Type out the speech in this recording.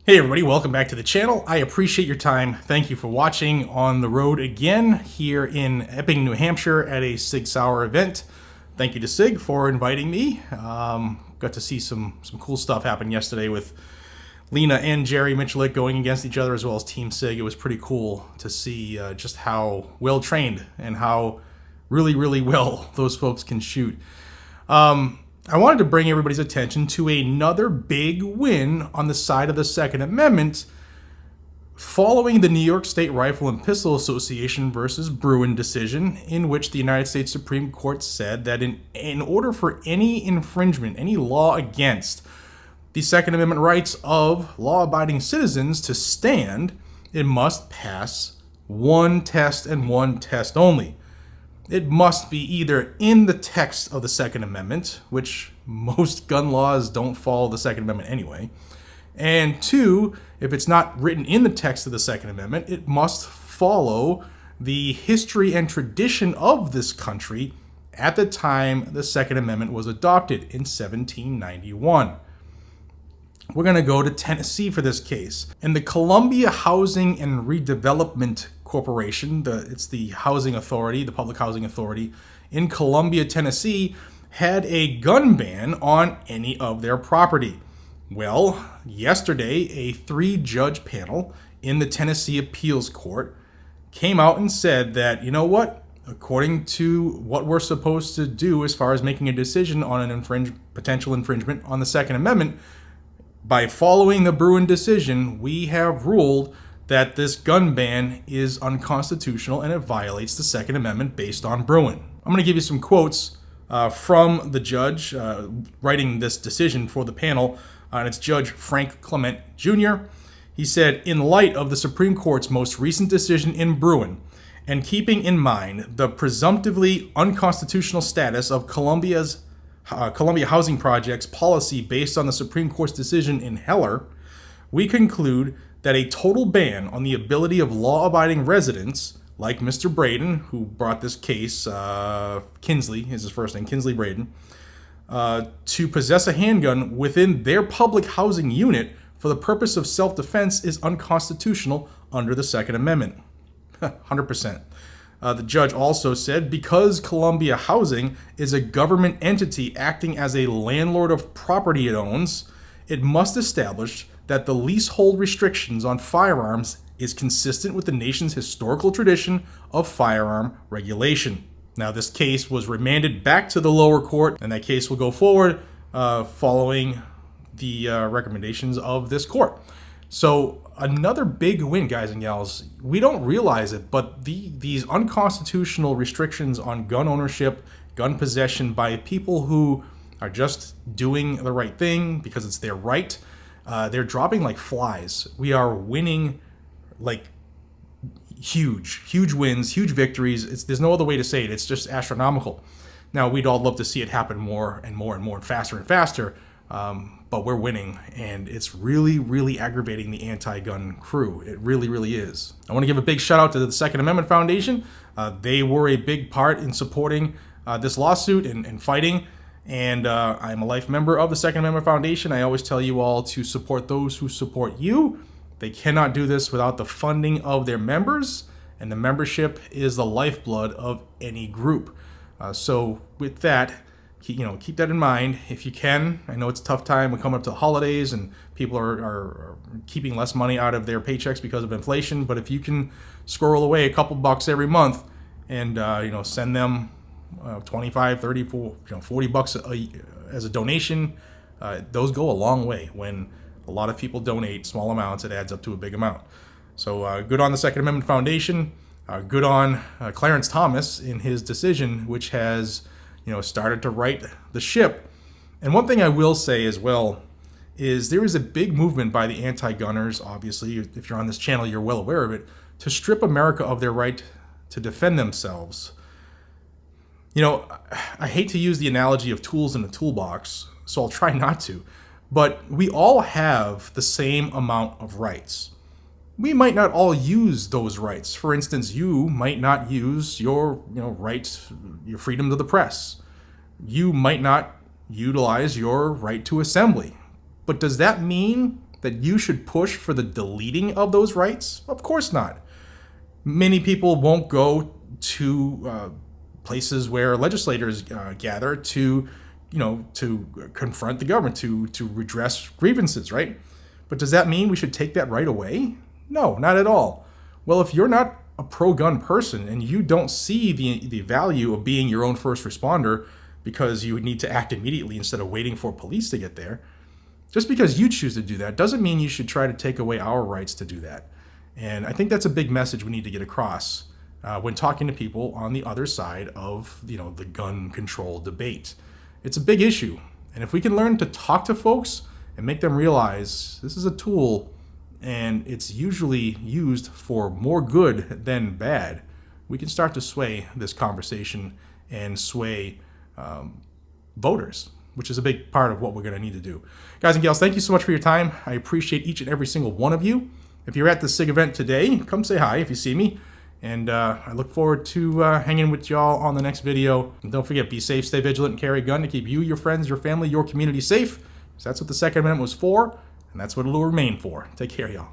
Hey everybody, welcome back to the channel. I appreciate your time. Thank you for watching on the road again here in Epping, New Hampshire at a Sig Sauer event. Thank you to Sig for inviting me. Got to see some cool stuff happen yesterday with Lena and Jerry Michelik going against each other as well as Team Sig. It was pretty cool to see just how well trained and how really well those folks can shoot. I wanted to bring everybody's attention to another big win on the side of the Second Amendment following the New York State Rifle and Pistol Association versus Bruin decision, in which the United States Supreme Court said that in order for any infringement, any law against the Second Amendment rights of law-abiding citizens to stand, it must pass one test and one test only. It must be either in the text of the Second Amendment, which most gun laws don't follow the Second Amendment anyway, and two, if it's not written in the text of the Second Amendment, it must follow the history and tradition of this country at the time the Second Amendment was adopted in 1791. We're going to go to Tennessee for this case. And the Columbia Housing and Redevelopment Corporation, it's the housing authority, the public housing authority in Columbia, Tennessee, had a gun ban on any of their property. Well, yesterday, a 3-judge panel in the Tennessee Appeals Court came out and said that, you know what, according to what we're supposed to do as far as making a decision on an potential infringement on the Second Amendment, by following the Bruin decision, we have ruled that this gun ban is unconstitutional and it violates the Second Amendment based on Bruin. I'm going to give you some quotes from the judge writing this decision for the panel, and it's Judge Frank Clement Jr. He said, in light of the Supreme Court's most recent decision in Bruin, and keeping in mind the presumptively unconstitutional status of Columbia Housing Project's policy based on the Supreme Court's decision in Heller, we conclude that a total ban on the ability of law-abiding residents, like Mr. Braden, who brought this case, Kinsley is his first name, Kinsley Braden, to possess a handgun within their public housing unit for the purpose of self-defense is unconstitutional under the Second Amendment. 100%. The judge also said, because Columbia Housing is a government entity acting as a landlord of property it owns, it must establish that the leasehold restrictions on firearms is consistent with the nation's historical tradition of firearm regulation. Now, this case was remanded back to the lower court, and that case will go forward following the recommendations of this court. So another big win, guys and gals. We don't realize it, but these unconstitutional restrictions on gun ownership, gun possession by people who are just doing the right thing because it's their right, they're dropping like flies. We are winning like huge wins, huge victories. There's no other way to say it. It's just astronomical. Now, we'd all love to see it happen more and more and faster. But we're winning, and it's really aggravating the anti-gun crew. It really is. I want to give a big shout out to the Second Amendment Foundation. They were a big part in supporting this lawsuit and fighting, and I'm a life member of the Second Amendment Foundation. I always tell you all to support those who support you. They cannot do this without the funding of their members, and the membership is the lifeblood of any group. So with that, keep that in mind if you can. I know it's a tough time. We're coming up to the holidays and people are keeping less money out of their paychecks because of inflation. But if you can squirrel away a couple bucks every month and send them 25, 30, 40 bucks as a donation, those go a long way. When a lot of people donate small amounts, it adds up to a big amount. So good on the Second Amendment Foundation. Good on Clarence Thomas in his decision, which has started to right the ship. And one thing I will say as well is there is a big movement by the anti-gunners, obviously, if you're on this channel, you're well aware of it, to strip America of their right to defend themselves. I hate to use the analogy of tools in a toolbox, so I'll try not to, but we all have the same amount of rights. We might not all use those rights. For instance, you might not use your right, your freedom to the press. You might not utilize your right to assembly. But does that mean that you should push for the deleting of those rights? Of course not. Many people won't go to places where legislators gather to, to confront the government, to redress grievances, right? But does that mean we should take that right away? No, not at all. Well, if you're not a pro-gun person and you don't see the value of being your own first responder because you need to act immediately instead of waiting for police to get there, just because you choose to do that doesn't mean you should try to take away our rights to do that. And I think that's a big message we need to get across when talking to people on the other side of the gun control debate. It's a big issue. And if we can learn to talk to folks and make them realize this is a tool and it's usually used for more good than bad, we can start to sway this conversation and sway voters, which is a big part of what we're going to need to do. Guys and gals, thank you so much for your time. I appreciate each and every single one of you. If you're at the SIG event today, come say hi if you see me. And I look forward to hanging with y'all on the next video. And don't forget, be safe, stay vigilant, and carry a gun to keep you, your friends, your family, your community safe. So that's what the Second Amendment was for, and that's what it will remain for. Take care, y'all.